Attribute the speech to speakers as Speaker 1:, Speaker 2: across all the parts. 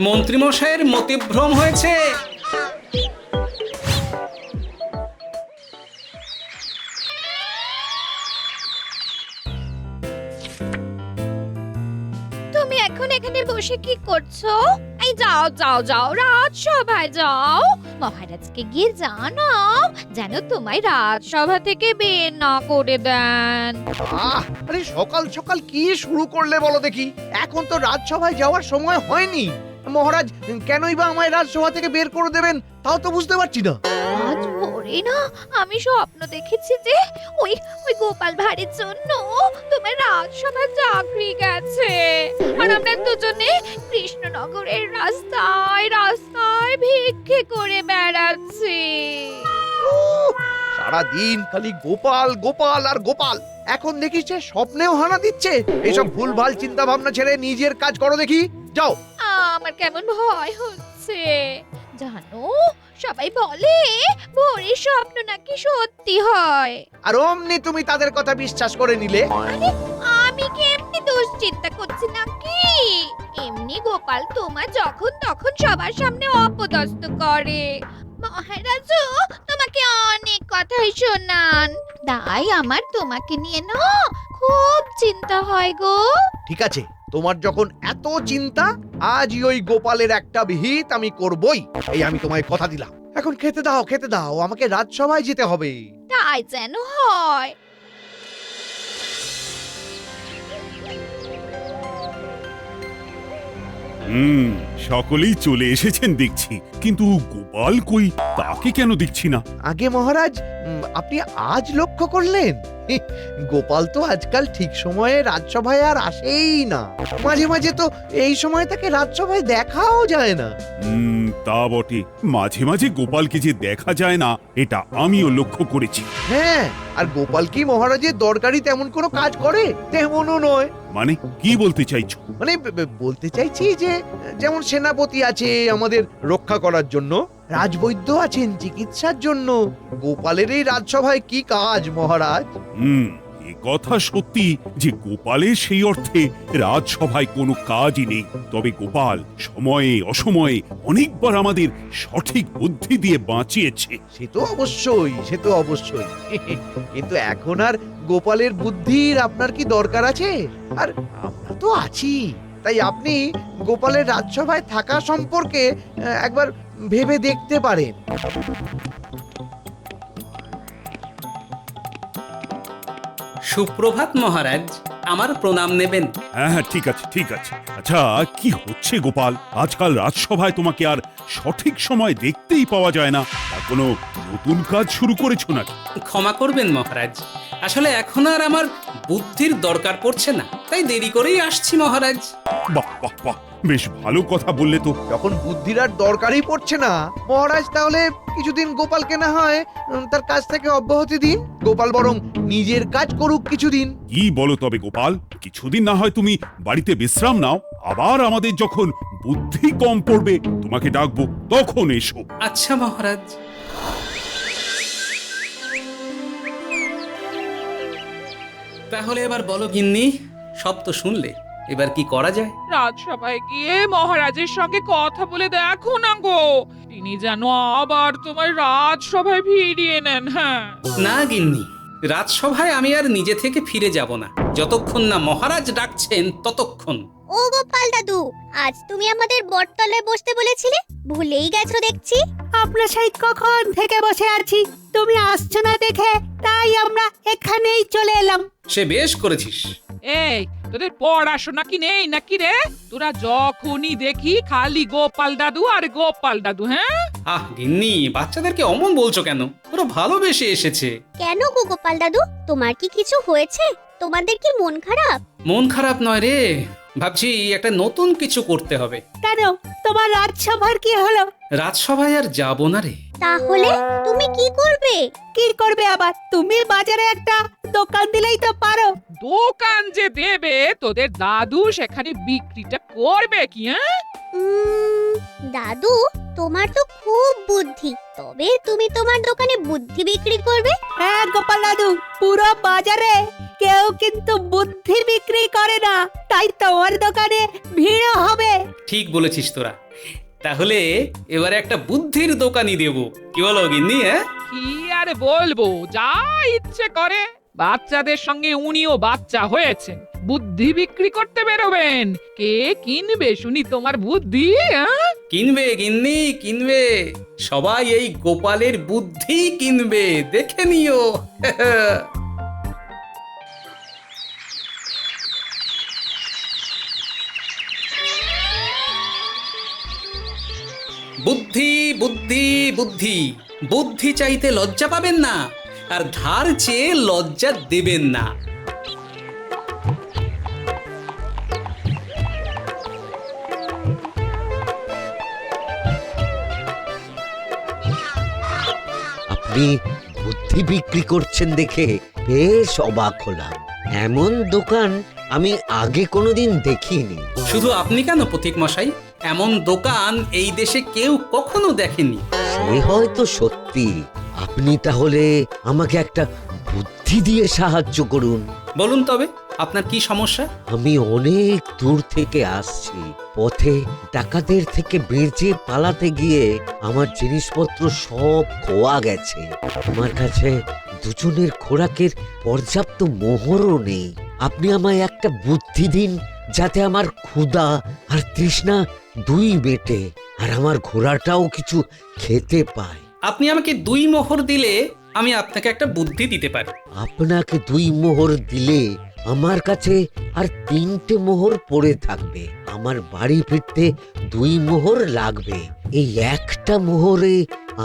Speaker 1: মন্ত্রীমশাইয়ের মতিভ্রম হয়েছে।
Speaker 2: তুমি এখন এখানে বসে কি করছো? এই যাও যাও যাও, রাজসভায় যাও। মহারাজকে গিয়ে জানাও যেন তোমায় রাজসভা থেকে বের না করে দেন।
Speaker 3: আরে সকাল সকাল কি শুরু করলে বলো দেখি? এখন তো রাজসভায় যাওয়ার সময় হয়নি। মহারাজ কেনই বা আমায় রাজসভা থেকে বের করে দেবেন তাও তো বুঝতে পারছি না।
Speaker 2: আজ ভোরে না আমি স্বপ্ন দেখেছি যে ওই ওই গোপাল ভাঁড়ের জন্য তোমার রাজসভার চাকরি গেছে, আর আমরা দুজনে কৃষ্ণনগরের রাস্তায় রাস্তায় ভিক্ষে করে বেড়াচ্ছি।
Speaker 3: সারাদিন খালি গোপাল গোপাল আর গোপাল। এখন দেখি সে স্বপ্নেও হানা দিচ্ছে। এইসব ভুলভাল চিন্তা ভাবনা ছেড়ে নিজের কাজ করো দেখি, যাও।
Speaker 2: আমার কেমন ভয় হচ্ছে জানো, সবাই বলে ভোরের স্বপ্ন নাকি সত্যি হয়।
Speaker 3: আর অমনি তুমি তাদের কথা বিশ্বাস করে নিলে।
Speaker 2: আরে আমি কি এমনি দুশ্চিন্তা করছি নাকি? এমনি গোপাল তোমার যখন তখন সবার সামনে অপদস্থ করে। মহারাজও তোমাকে অনেক কথাই শোনান, তাই আমার তোমাকে নিয়ে না খুব চিন্তা হয় গো।
Speaker 3: ঠিক আছে, তোমার যখন এত চিন্তা, আজই ওই গোপালের একটা বিহিত আমি করবই। এই আমি তোমায় কথা দিলাম। এখন খেতে দাও, খেতে দাও, আমাকে রাজসভায় যেতে হবে।
Speaker 2: তাই যেন হয়।
Speaker 4: সকলেই চলে এসেছেন দেখছি, কিন্তু গোপাল কই, তাকে কেন দেখছি না?
Speaker 3: আগে মহারাজ, আপনি আজ লক্ষ্য করলেন? গোপাল তো আজকাল ঠিক সময়ে রাজসভায় আর আসেই না। মাঝে মাঝে তো এই সময় তাকে রাজসভায় দেখাও যায় না।
Speaker 4: তা বটে, মাঝে মাঝে গোপালকে যে দেখা যায় না এটা আমিও লক্ষ্য করেছি।
Speaker 3: হ্যাঁ, আর গোপাল কি মহারাজের দরকারি তেমন কোনো কাজ করে? তেমনও নয়।
Speaker 4: মানে কি বলতে চাইছো?
Speaker 3: মানে বলতে চাইছি যে যেমন সেনাপতি আছে আমাদের রক্ষা করার জন্য, রাজবৈদ্য আছেন চিকিৎসার জন্য, গোপালের এই রাজসভায় কি কাজ মহারাজ?
Speaker 4: এ কথা সত্যি যে গোপালের সেই অর্থে রাজসভায় কোনো কাজই নেই। তবে গোপাল সময়ে অসময়ে অনেকবার আমাদের সঠিক বুদ্ধি দিয়ে বাঁচিয়েছে।
Speaker 3: সে তো অবশ্যই, সে তো অবশ্যই। কিন্তু এখন আর গোপালের বুদ্ধির আপনার কি দরকার আছে? আর আমরা তো আছি, তাই আপনি গোপালের রাজসভায় থাকা সম্পর্কে একবার ভেবে দেখতে পারেন।
Speaker 1: সুপ্রভাত মহারাজ, আমার প্রণাম নেবেন।
Speaker 4: হ্যাঁ, ঠিক আছে ঠিক আছে। আচ্ছা, কি হচ্ছে গোপাল? আজকাল রাজসভায় তোমাকে আর সঠিক সময় দেখতেই পাওয়া যায় না। তা কোনো নতুন কাজ শুরু করেছো নাকি?
Speaker 1: ক্ষমা করবেন মহারাজ, আসলে এখন আর আমার বুদ্ধির দরকার পড়ছে না, তাই দেরি করেই আসছি মহারাজ।
Speaker 4: বাহ বাহ বাহ, বেশ ভালো কথা বললে তো।
Speaker 3: যখন বুদ্ধির আর দরকারই পড়ছে না মহারাজ, তাহলে কিছুদিন গোপালকে না হয় তার কাজ থেকে অব্যাহতি দিন। গোপাল বরং নিজের কাজ করুক কিছুদিন।
Speaker 4: কি বলো তবে গোপাল? কিছুদিন না হয় তুমি বাড়িতে বিশ্রাম নাও, আবার আমাদের যখন বুদ্ধি কম পড়বে তোমাকে ডাকবো, তখন এসো।
Speaker 1: আচ্ছা মহারাজ। তাহলে এবার বলো গিন্নি, সব তো শুনলে, এবার কি করা যায়?
Speaker 5: রাজসভায় গিয়ে মহারাজের সঙ্গে কথা বলে দেখো না গো, তিনি যেন আবার তোমার রাজসভায় ফিরিয়ে নেন। হ্যাঁ,
Speaker 1: না গিন্নি, রাজসভায় আমি আর নিজে থেকে ফিরে যাব না, যতক্ষণ না মহারাজ ডাকছেন ততক্ষণ।
Speaker 6: ও গোপাল দাদু, আজ তুমি আমাদের বটতলায় বসতে বলেছিলে, ভুলেই গেছো দেখছি।
Speaker 7: আমরা সেই কখন থেকে বসে আছি, তুমি আসছো না দেখে তাই আমরা এখানেই চলে এলাম।
Speaker 1: সে বেশ করেছিস।
Speaker 5: এই তোদের পড়াশোনা কি নেই নাকি রে? তোরা যখনই দেখি খালি গোপাল দাদু আর গোপাল দাদু। হ্যাঁ,
Speaker 1: আহ গিন্নি, বাচ্চাদেরকে অমন বলছো কেন? ওরা ভালোবেসে এসেছে।
Speaker 6: কেন গো গোপাল দাদু, তোমার কি কিছু হয়েছে? তোমাদের কি মন খারাপ?
Speaker 1: মন খারাপ নয় রে, ভাবছি একটা নতুন কিছু করতে হবে।
Speaker 7: কেন, তোমার রাজসভার কি হলো?
Speaker 1: রাজসভায় আর যাব না রে।
Speaker 6: তাহলে তুমি কি করবে?
Speaker 7: কি করবে আবার? তুমি বাজারে একটা দোকান দিলেই তো পারো।
Speaker 5: দোকান যে দেবে তোদের দাদু, সেখানে বিক্রিটা করবে কি? হ্যাঁ,
Speaker 6: দাদু, তোমার তো খুব বুদ্ধি, তবে তুমি তোমার দোকানে বুদ্ধি বিক্রি করবে?
Speaker 7: হ্যাঁ গোপাল দাদু, পুরো বাজারে কেউ কিন্তু বুদ্ধি বিক্রি করে না, তাই তোমার দোকানে ভিড় হবে।
Speaker 1: ঠিক বলেছিস তোরা। তাহলে এবারে একটা বুদ্ধির দোকানই দেবো, কি বলো গিন্নি? হ্যাঁ,
Speaker 5: কি আর বলবো, যা ইচ্ছে করে। বাচ্চাদের সঙ্গে উনিও বাচ্চা হয়েছেন, বুদ্ধি বিক্রি করতে বেরোবেন। কে কিনবে শুনি তোমার বুদ্ধি? হ্যাঁ?
Speaker 1: কিনবে গিন্নি, কিনবে। সবাই এই গোপালের বুদ্ধি কিনবে, দেখে নিও। বুদ্ধি বুদ্ধি বুদ্ধি, বুদ্ধি চাইতে লজ্জা পাবেন না, আর ধার চেয়ে লজ্জা দেবেন না।
Speaker 8: আপনি বুদ্ধি বিক্রি করছেন দেখে বেশ অবাক হলাম। এমন দোকান আমি আগে কোনোদিন দেখিনি।
Speaker 1: শুধু আপনি কেন পথিক মশাই, এমন দোকান এই দেশে কেউ কখনো দেখেনি।
Speaker 8: সে হয়তো সত্যি। আপনি তাহলে আমাকে একটা বুদ্ধি দিয়ে সাহায্য করুন।
Speaker 1: বলুন তবে, আপনার কি সমস্যা?
Speaker 8: আমি অনেক দূর থেকে আসছি, পথে ডাকাতদের থেকে বেঁচে পালাতে গিয়ে আমার জিনিসপত্র সব খোয়া গেছে। আমার কাছে দুজনের খোরাকের পর্যাপ্ত মোহরও নেই। আপনি আমায় একটা বুদ্ধি দিন, যাতে আমার ক্ষুধা আর তৃষ্ণা দুই মেটে, আর আমার ঘোড়াটাও কিছু খেতে পায়।
Speaker 1: আপনি আমাকে 2 মোহর দিলে আমি আপনাকে একটা বুদ্ধি দিতে পারি।
Speaker 8: আপনাকে 2 মোহর দিলে আমার কাছে আর 3টে মোহর পড়ে থাকবে। আমার বাড়ি ফিরতে 2 মোহর লাগবে। এই একটা মোহরে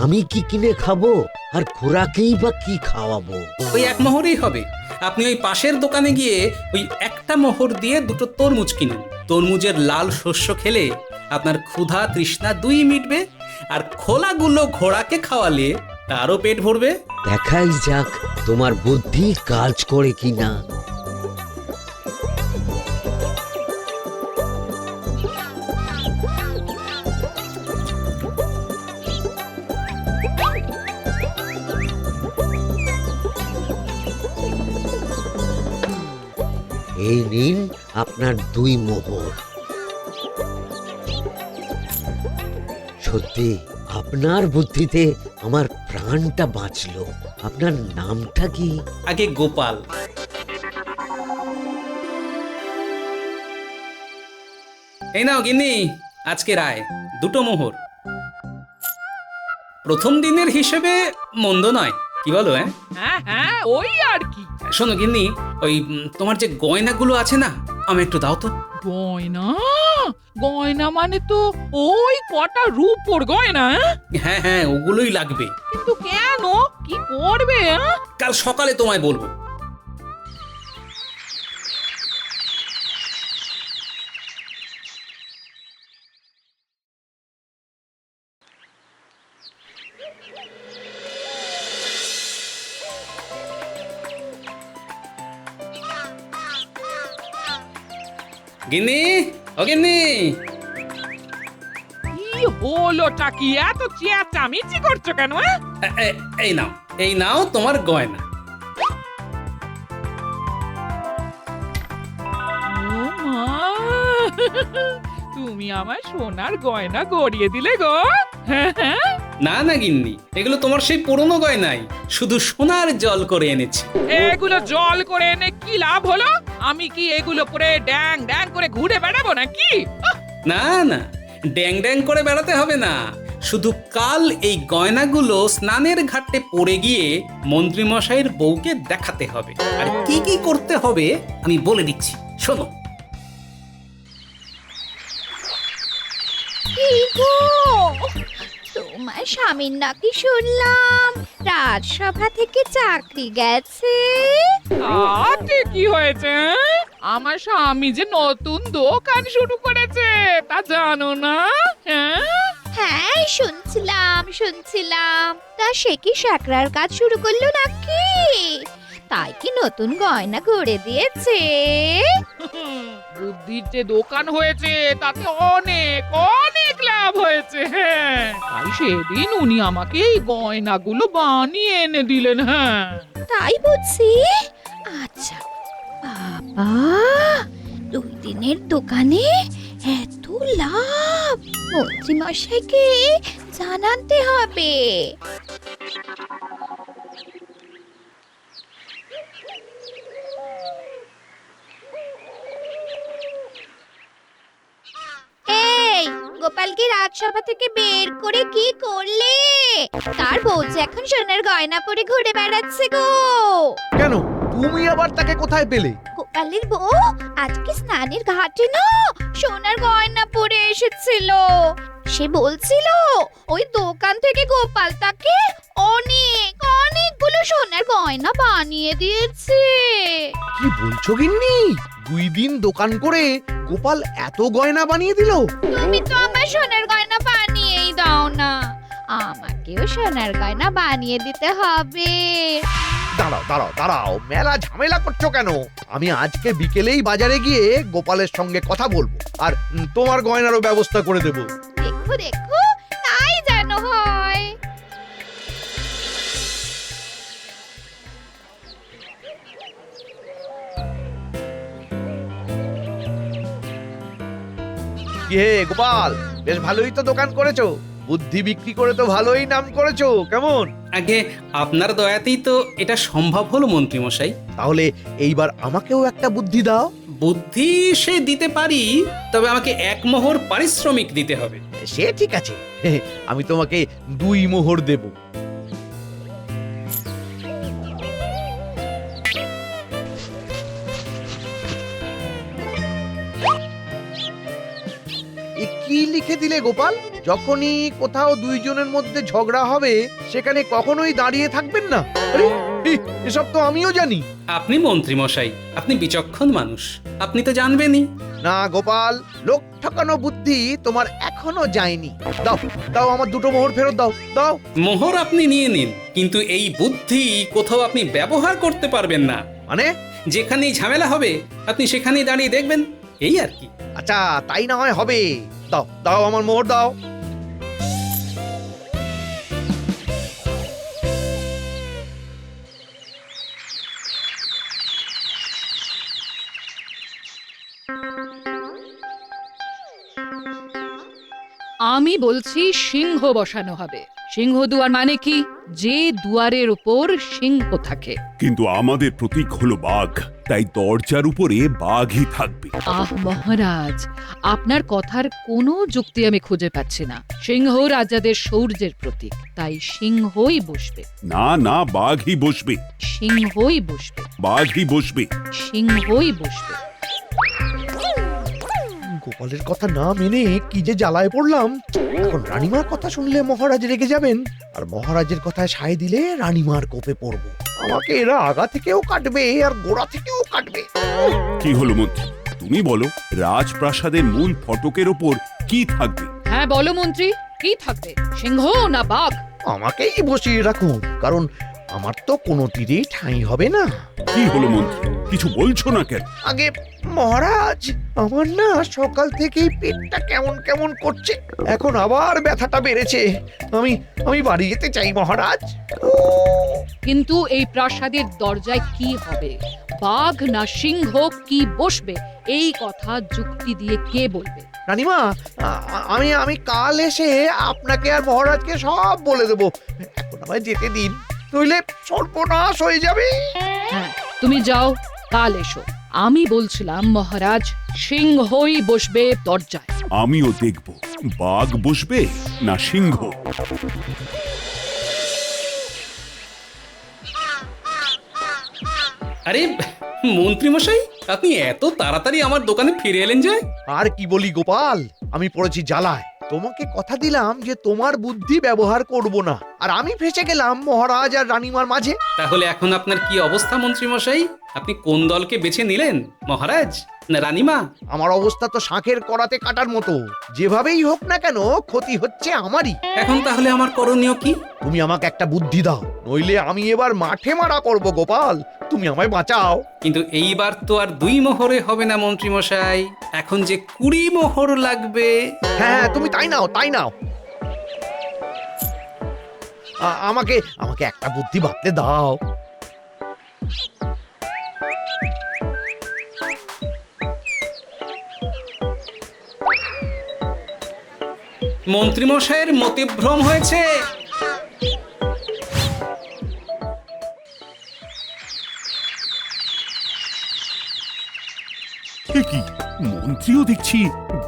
Speaker 8: আমি কি কিনে খাবো, আর ঘোড়াকেই বা কি খাওয়াবো?
Speaker 1: ওই 1 মোহরই হবে। আপনি ওই পাশের দোকানে গিয়ে ওই একটা মোহর দিয়ে 2টো তরমুজ কিনুন। তরমুজের লাল শস্য খেলে আপনার ক্ষুধা তৃষ্ণা 2 মিটবে, আর খোলাগুলো ঘোড়াকে খাওয়ালে তারও পেট ভরবে।
Speaker 8: দেখাই যাক তোমার বুদ্ধি কাজ করে কিনা। এই নিন আপনার 2 মোহর। সত্যি আপনার বুদ্ধিতে আমার প্রাণটা বাঁচলো। আপনার নামটা কি?
Speaker 1: আগে গোপাল। এই নাও গিন্নি, আজকে রায় 2টো মোহর। প্রথম দিনের হিসেবে মন্দ নয়, কি বলো? হ্যাঁ,
Speaker 5: হ্যাঁ হ্যাঁ, ওই আর কি।
Speaker 1: শোনো গিন্নি, ওই তোমার যে গয়নাগুলো আছে না, আমি একটু দাও তো।
Speaker 5: গয়না? গয়না মানে তো ওই কটা রূপোর গয়না?
Speaker 1: হ্যাঁ হ্যাঁ, ওগুলোই লাগবে।
Speaker 5: কিন্তু কেন, কি করবে?
Speaker 1: কাল সকালে তোমায় বলবো। গিন্নি, ও গিন্নি,
Speaker 5: কি হলোটা কি? এত চেঁচামেচি করছো কেন?
Speaker 1: এই নাও, এই নাও তোমার গয়না।
Speaker 5: ও মা, তুমি আমার সোনার গয়না গড়িয়ে দিলে গো।
Speaker 1: না না গিন্নি, এগুলো তোমার সেই পুরনো গয়নাই, শুধু সোনার জল করে এনেছি।
Speaker 5: এগুলো জল করে এনে কি লাভ হলো? আমি কি এগুলো পরে ড্যাং ড্যাং করে ঘুরে বেড়াবো নাকি?
Speaker 1: না না, ড্যাং ড্যাং করে বেড়াতে হবে না। শুধু কাল এই গয়নাগুলো স্নানের ঘাটে পড়ে গিয়ে মন্ত্রী মশাইয়ের বউকে দেখাতে হবে। আর কি কি করতে হবে আমি বলে দিচ্ছি, শোনো।
Speaker 2: কি গো, তোমার স্বামীর নাকি শুনলাম রাজসভা থেকে চাকরি গেছে?
Speaker 5: তাতে কি হয়েছে? আমার স্বামী যে নতুন দোকান শুরু করেছে, তা জানো না?
Speaker 2: হ্যাঁ, শুনছিলাম। তা সে কি স্যাকরার কাজ শুরু করলো নাকি? তাই কি নতুন গয়না গড়ে দিয়েছে?
Speaker 5: বুদ্ধির যে দোকান হয়েছে, তাতে অনেক অনেক লাভ হয়েছে। হ্যাঁ, তাই সেদিন উনি আমাকে এই গয়নাগুলো বানিয়ে এনে দিলেন। হ্যাঁ,
Speaker 2: তাই বুঝছি। আচ্ছা, দুই দিনের দোকানে এত লাভ, মন্ত্রী মশাইকে জানাতে হবে। এই গোপালকে রাজসভা থেকে বের করে কি করলে? তার বউ যে এখন সোনার গয়না পরে ঘুরে বেড়াচ্ছে গো।
Speaker 3: কেন, তুমি আবার তাকে কোথায় পেলে?
Speaker 2: গোপালের বউ আজকে স্নানের ঘাটে না সোনার গয়না পরে এসেছিল। সে বলছিল ওই দোকান থেকে গোপাল তাকে অনেকগুলো সোনার গয়না বানিয়ে দিয়েছে।
Speaker 3: কি বলছো গিন্নি? 2 দিন দোকান করে গোপাল এত গয়না বানিয়ে দিল?
Speaker 2: তুমি তো আমার সোনার গয়না বানিয়েই দাও না, আমাকেও সোনার গয়না বানিয়ে দিতে হবে।
Speaker 3: দাঁড়াও দাঁড়াও দাঁড়াও, মেলা ঝামেলা করছো কেন? আমি আজকে বিকেলেই বাজারে গিয়ে গোপালের সঙ্গে কথা বলবো, আর তোমার গয়নারও ব্যবস্থা করে দেবো।
Speaker 2: দেখো দেখো, তাই যেন হয়।
Speaker 3: কি হে গোপাল, বেশ ভালোই তো দোকান করেছো, বুদ্ধি বিক্রি করে তো ভালোই নাম করেছো। কেমন?
Speaker 1: আগে আপনার দয়াতেই তো এটা সম্ভব হলো মন্ত্রী মশাই।
Speaker 3: তাহলে এইবার আমাকেও একটা বুদ্ধি দাও।
Speaker 1: বুদ্ধি সে দিতে পারি, তবে আমাকে 1 মোহর পারিশ্রমিক দিতে হবে।
Speaker 3: সে ঠিক আছে, আমি তোমাকে 2 মোহর দেব। এ কি লিখে দিলে গোপাল? যখনই কোথাও 2 জনের মধ্যে ঝগড়া হবে সেখানে কখনোই দাঁড়িয়ে থাকবেন না। আরে, এসব তো আমিও জানি।
Speaker 1: আপনি মন্ত্রী মশাই, আপনি বিচক্ষণ মানুষ, আপনি তো জানবেনই।
Speaker 3: না গোপাল, লোক ঠকানো বুদ্ধি তোমার এখনো যায়নি। দাও দাও, আমার 2টো মোহর ফেরত দাও, দাও।
Speaker 1: মোহর আপনি নিয়ে নিন, কিন্তু এই বুদ্ধি কোথাও আপনি ব্যবহার করতে পারবেন না।
Speaker 3: মানে?
Speaker 1: যেখানেই ঝামেলা হবে আপনি সেখানেই দাঁড়িয়ে দেখবেন, এই আর কি।
Speaker 3: আচ্ছা, তাই না হয় হবে। দাও দাও, আমার মোহর দাও।
Speaker 5: আমি বলছি সিংহ বসানো হবে। সিংহ দুয়ার মানে কি? যে দুয়ারের উপর সিংহ থাকে।
Speaker 4: কিন্তু আমাদের প্রতীক হলো বাঘ, তাই দরজার উপরে বাঘই থাকবে।
Speaker 5: আহ মহারাজ, আপনার কথার কোনো যুক্তি আমি খুঁজে পাচ্ছি না। সিংহ রাজাদের শৌর্যের প্রতীক, তাই সিংহই বসবে।
Speaker 4: না না, বাঘই বসবে,
Speaker 5: সিংহই বসবে,
Speaker 4: বাঘই বসবে।
Speaker 5: সিংহই বসবে।
Speaker 3: গোপালের কথা না মেনে কি যে জ্বালায় পড়লাম। এখন রানীমার কথা শুনলে মহারাজ রেগে যাবেন, আর মহারাজের কথায় সায় দিলে রানীমার কোপে পড়বো। আমাকে এরা আগা থেকেও কাটবে আর গোড়া থেকেও কাটবে।
Speaker 4: কি হলো মন্ত্রী, তুমি বলো, রাজপ্রাসাদের মূল ফটকের ওপর কি থাকবে?
Speaker 5: হ্যাঁ বলো মন্ত্রী, কি থাকবে? সিংহ না বাঘ?
Speaker 3: আমাকেই বসিয়ে রাখুন, কারণ আমার তো কোনো তীরেই ঠাঁই হবে না।
Speaker 4: কি হলো মন্ত্রী, কিছু বলছো না কেন?
Speaker 3: আগে মহারাজ, আমার না সকাল থেকেই পেটটা কেমন কেমন করছে, এখন আবার ব্যথাটা বেড়েছে। আমি আমি বাড়ি যেতে চাই মহারাজ।
Speaker 5: কিন্তু এই প্রাসাদের দরজায় কি হবে? বাঘ না সিংহ কি বসবে? এই কথা যুক্তি দিয়ে কে বলবে?
Speaker 3: রানীমা, আমি আমি কাল এসে আপনাকে আর মহারাজকে সব বলে দেবো। এখন আমায় যেতে দিন, নইলে সর্বনাশ হয়ে যাবে।
Speaker 5: হ্যাঁ, তুমি যাও, কাল এসো। আমি বলছিলাম মহারাজ, সিংহই বসবে দরজায়।
Speaker 4: আমিও দেখব বাঘ বসবে না সিংহ।
Speaker 1: আরে মন্ত্রী মশাই, আপনি এত তাড়াতাড়ি আমার দোকানে ফিরে এলেন যে?
Speaker 3: আর কি বলি গোপাল, আমি পড়েছি জ্বালায়। তোমাকে কথা দিলাম যে তোমার বুদ্ধি ব্যবহার করব না, আর আমি ফেসে গেলাম মহারাজ আর রানীমার মাঝে।
Speaker 1: তাহলে এখন আপনার কি অবস্থা মন্ত্রী মশাই? আপনি কোন দলকে বেছে নিলেন, মহারাজ না রানীমা?
Speaker 3: আমার অবস্থা তো শাঁখের করাতে কাটার মতো, যেভাবেই হোক না কেন ক্ষতি হচ্ছে আমারই।
Speaker 1: এখন তাহলে আমার করণীয় কি?
Speaker 3: তুমি আমাকে একটা বুদ্ধি দাও, নইলে আমি এবার মাঠে মারা করব গোপাল। তুমি আমায় বাঁচাও।
Speaker 1: কিন্তু এইবার তো আর 2 মোহরে হবে না মন্ত্রী মশাই, এখন যে 20 মোহর লাগবে।
Speaker 3: হ্যাঁ, তুমি তাই নাও, তাই নাও। আমাকে আমাকে একটা বুদ্ধি ভাবতে দাও।
Speaker 1: মন্ত্রীমশাইয়ের মতিভ্রম হয়েছে।
Speaker 4: এ কি, মন্ত্রীও দেখছি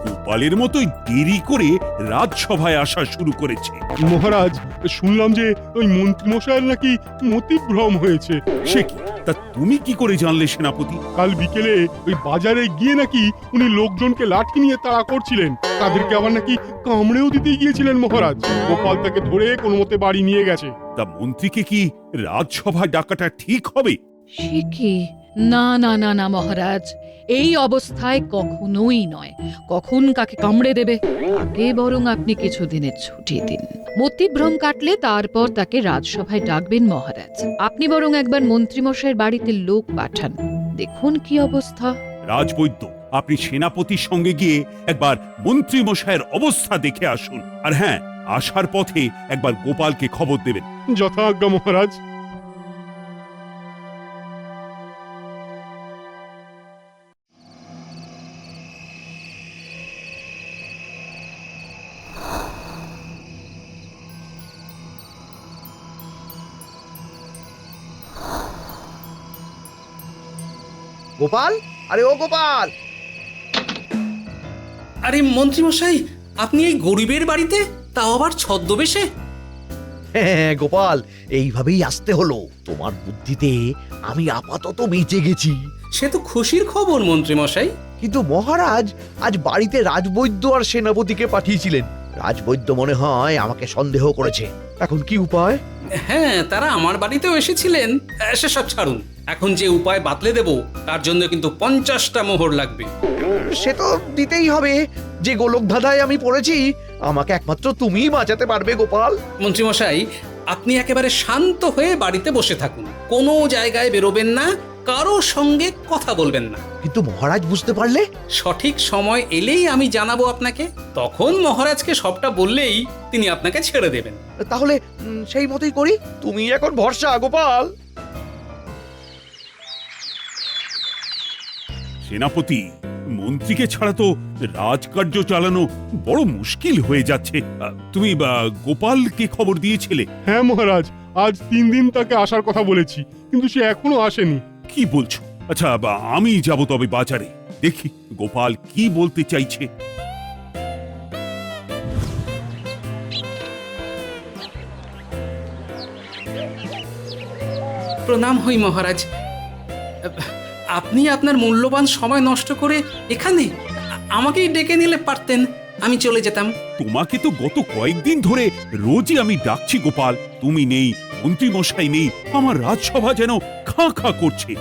Speaker 4: গোপালের মতোই দেরি করে রাজসভায় আসা শুরু করেছে।
Speaker 9: মহারাজ, শুনলাম যে ওই মন্ত্রীমশাইয়ের নাকি মতিভ্রম হয়েছে।
Speaker 4: সে কি, তা তুমি কি করে জানলে সেনাপতি?
Speaker 9: কাল বিকেলে ওই বাজারে গিয়ে নাকি উনি লোকজনকে লাঠি নিয়ে তাড়া করছিলেন, তাদেরকে আবার নাকি কামড়েও দিতে গিয়েছিলেন মহারাজ। গোপাল তাকে ধরে কোনো মতে বাড়ি নিয়ে গেছে।
Speaker 4: তা মন্ত্রীকে কি রাজসভায় ডাকাটা ঠিক হবে?
Speaker 5: সে কি? না না না না মহারাজ, এই অবস্থায় কখনোই নয়। কখন কাকে কামড়ে দেবে, আগে বরং আপনি কিছুদিনের ছুটি দিন। মতিভ্রম কাটলে তারপর তাকে রাজসভায় ডাকবেন মহারাজ। আপনি বরং একবার মন্ত্রীমশাইয়ের বাড়িতে লোক পাঠান, দেখুন কি অবস্থা।
Speaker 4: রাজবৈদ্য, আপনি সেনাপতির সঙ্গে গিয়ে একবার মন্ত্রী মশাইয়ের অবস্থা দেখে আসুন। আর হ্যাঁ, আসার পথে একবার গোপালকে খবর দেবেন।
Speaker 9: যথাজ্ঞা মহারাজ।
Speaker 3: গোপাল, আরে ও গোপাল!
Speaker 1: আরে মন্ত্রীমশাই, আপনি এই গরিবের বাড়িতে, তাও আবার ছদ্মবেশে?
Speaker 3: হ্যাঁ গোপাল, এইভাবেই আসতে হলো। তোমার বুদ্ধিতে আমি আপাতত বেঁচে গেছি।
Speaker 1: সে তো খুশির খবর মন্ত্রীমশাই।
Speaker 3: কিন্তু মহারাজ আজ বাড়িতে রাজবৈদ্য আর সেনাপতিকে পাঠিয়েছিলেন। রাজবৈদ্য মনে হয় আমাকে সন্দেহ করেছে। এখন কি উপায়?
Speaker 1: হ্যাঁ, তারা আমার বাড়িতেও এসেছিলেন। সেসব ছাড়ুন, এখন যে উপায় বাতলে দেব তার জন্য কিন্তু 50টা মোহর লাগবে।
Speaker 3: সে তো দিতেই হবে। যে গোলক ধাঁধায় আমি পড়েছি, আমাকে একমাত্র তুমিই বাঁচাতে পারবে গোপাল।
Speaker 1: মন্ত্রীমশাই, আপনি একেবারে শান্ত হয়ে বাড়িতে বসে থাকুন, কোনো জায়গায় বেরোবেন না, কারো সঙ্গে কথা বলবেন না।
Speaker 3: কিন্তু মহারাজ বুঝতে পারলে?
Speaker 1: সঠিক সময় এলেই আমি জানাবো আপনাকে, তখন মহারাজকে সবটা বললেই তিনি আপনাকে ছেড়ে দেবেন।
Speaker 3: তাহলে সেই মতোই করি। তুমি এখন ভরসা গোপাল।
Speaker 4: সেনাপতি, মন্ত্রীকে ছাড়া তো রাজকার্য চালানো বড় মুশকিল হয়ে যাচ্ছে। তুমি গোপালকে খবর দিয়েছিলে?
Speaker 9: হ্যাঁ মহারাজ, আজ 3 দিন তাকে আসার কথা বলেছি, কিন্তু সে এখনো আসেনি।
Speaker 4: কি বলছো? আচ্ছা, আমি যাব তবে বাজারে, দেখি গোপাল কি বলতে চাইছে।
Speaker 1: প্রণাম হই মহারাজ। আপনি আপনার মূল্যবান সময় নষ্ট করে এখানে আমাকেই ডেকে নিলে পারতেন, আমি চলে যেতাম।
Speaker 4: তোমাকে তো গত কয়েকদিন ধরে রোজই আমি ডাকছি গোপাল, তুমি নেই, মন্ত্রী মশাই নেই, আমার রাজসভা যেন খাঁ খাঁ করছে।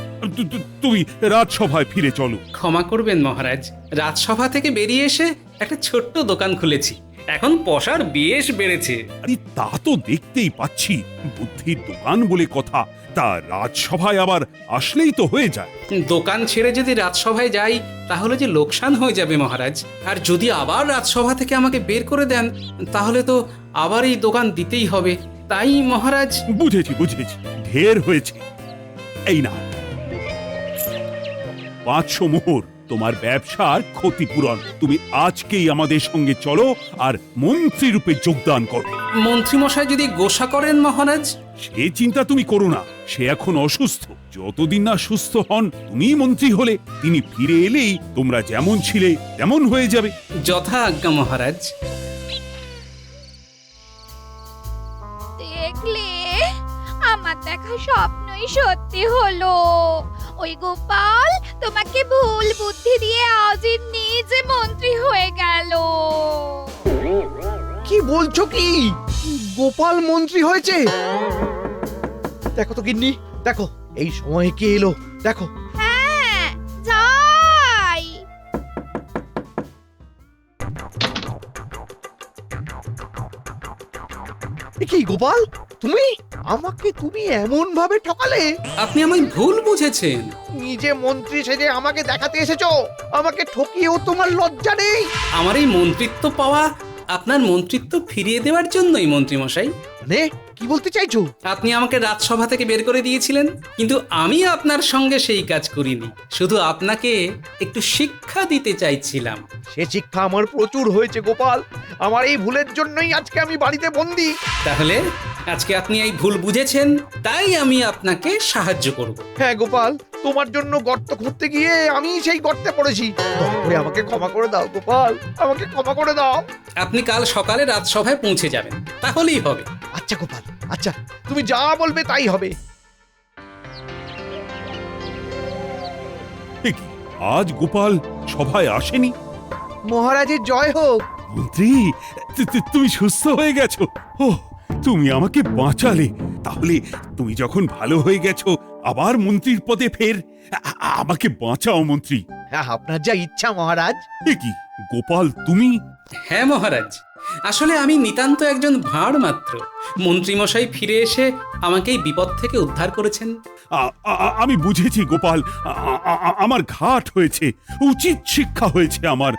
Speaker 4: তুমি রাজসভায় ফিরে চলো।
Speaker 1: ক্ষমা করবেন মহারাজ, রাজসভা থেকে বেরিয়ে এসে একটা ছোট্ট দোকান খুলেছি, এখন পসার বেশ বেড়েছে।
Speaker 4: আরে তা তো দেখতেই পাচ্ছি, বুদ্ধির দোকান বলে কথা। তা রাজসভায় আবার আসলেই তো হয়ে যায়।
Speaker 1: দোকান ছেড়ে যদি রাজসভায় যাই তাহলে যে লোকসান হয়ে যাবে মহারাজ, আর যদি আবার রাজসভা থেকে আমাকে বের করে দেন তাহলে তো আবার এই দোকান দিতেই হবে। তাই মহারাজ।
Speaker 4: বুঝেছি বুঝেছি, ঢের হয়েছে। এই না, 500 মোহর তোমার ব্যবসার ক্ষতিপূরণ। তুমি আজকেই আমাদের সঙ্গে চলো আর মন্ত্রী রূপে যোগদান করো।
Speaker 1: মন্ত্রীমশাই যদি গোসা করেন মহারাজ?
Speaker 4: সে চিন্তা তুমি করো না, সে এখন অসুস্থ। যতদিন না সুস্থ হন তুমি মন্ত্রী হলে, তিনি ফিরে এলেই তোমরা যেমন ছিলে তেমন হয়ে যাবে।
Speaker 1: যথা আজ্ঞা মহারাজ।
Speaker 2: দেখলে, আমার দেখা স্বপ্নই সত্যি হলো। ওই গোপাল তোমাকে ভুল বুদ্ধি দিয়ে আজই নিজে মন্ত্রী হয়ে গেল।
Speaker 3: কি বলছো কি? গোপাল মন্ত্রী হয়েছে? দেখো তো গিন্নি, দেখো এই সময়ে কে এলো, দেখো।
Speaker 2: হ্যাঁ, যাই।
Speaker 3: কি গোপাল, তুমি আমাকে এমন ভাবে ঠকালে?
Speaker 1: আপনি আমায় ভুল বুঝেছেন।
Speaker 3: নিজে মন্ত্রী সেজে আমাকে দেখাতে এসেছো, আমাকে ঠকিয়েও তোমার লজ্জা নেই?
Speaker 1: আমার এই মন্ত্রিত্ব পাওয়া আপনার মন্ত্রিত্ব ফিরিয়ে দেওয়ার জন্যই মন্ত্রীমশাই।
Speaker 3: মানে কি বলতে চাইছো?
Speaker 1: আপনি আমাকে রাজসভা থেকে বের করে দিয়েছিলেন, কিন্তু আমি আপনার সঙ্গে সেই কাজ করিনি, শুধু আপনাকে একটু শিক্ষা দিতে চাইছিলাম।
Speaker 3: সে শিক্ষা আমার প্রচুর হয়েছে গোপাল। আমার এই ভুলের জন্যই আজকে আমি বাড়িতে বন্দি।
Speaker 1: তাহলে আজকে আপনি এই ভুল বুঝেছেন, তাই আমি আপনাকে সাহায্য করব।
Speaker 3: হ্যাঁ গোপাল, তোমার জন্য গর্ত খুঁড়তে গিয়ে আমি সেই গর্তে পড়েছি। দয়া করে আমাকে ক্ষমা করে দাও গোপাল, আমাকে ক্ষমা করে দাও।
Speaker 1: আপনি কাল সকালে রাজসভায় পৌঁছে যাবেন, তাহলেই হবে।
Speaker 3: আচ্ছা গোপাল, আচ্ছা তুমি যা বলবে তাই হবে।
Speaker 4: এ কি, আজ গোপাল সভায় আসেনি?
Speaker 3: মহারাজের জয় হোক।
Speaker 4: মন্ত্রী, তুমি সুস্থ হয়ে গেছো? ও, তুমি আমাকে বাঁচালে। তাহলে তুমি যখন ভালো হয়ে গেছো, আবার মন্ত্রীর পদে ফের আমাকে বাঁচাও মন্ত্রী।
Speaker 3: হ্যাঁ, আপনার যা ইচ্ছা মহারাজ।
Speaker 4: এ কি গোপাল, তুমি?
Speaker 1: হ্যাঁ মহারাজ, আসলে আমি নিতান্ত একজন ভাঁড় মাত্র। মন্ত্রীমশাই ফিরে এসে আমাকে এই বিপদ থেকে উদ্ধার করেছেন।
Speaker 4: আমি বুঝেছি গোপাল, আমার ঘাট হয়েছে, উচিত শিক্ষা হয়েছে আমার।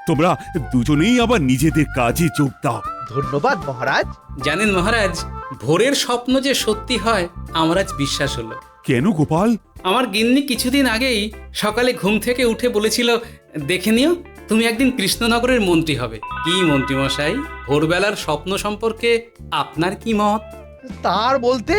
Speaker 4: তোমরা দুজনেই আবার নিজেদের কাজে যোগ দাও।
Speaker 3: ধন্যবাদ মহারাজ।
Speaker 1: জানেন মহারাজ, ভোরের স্বপ্ন যে সত্যি হয় আমার আজ বিশ্বাস হলো।
Speaker 4: কেন গোপাল?
Speaker 1: আমার গিন্নি কিছুদিন আগেই সকালে ঘুম থেকে উঠে বলেছিল, দেখে নিও তুমি একদিন কৃষ্ণনগরের মন্ত্রী হবে। কি মন্ত্রীমশাই, ভোরবেলার স্বপ্ন সম্পর্কে আপনার কি মত?
Speaker 3: তার বলতে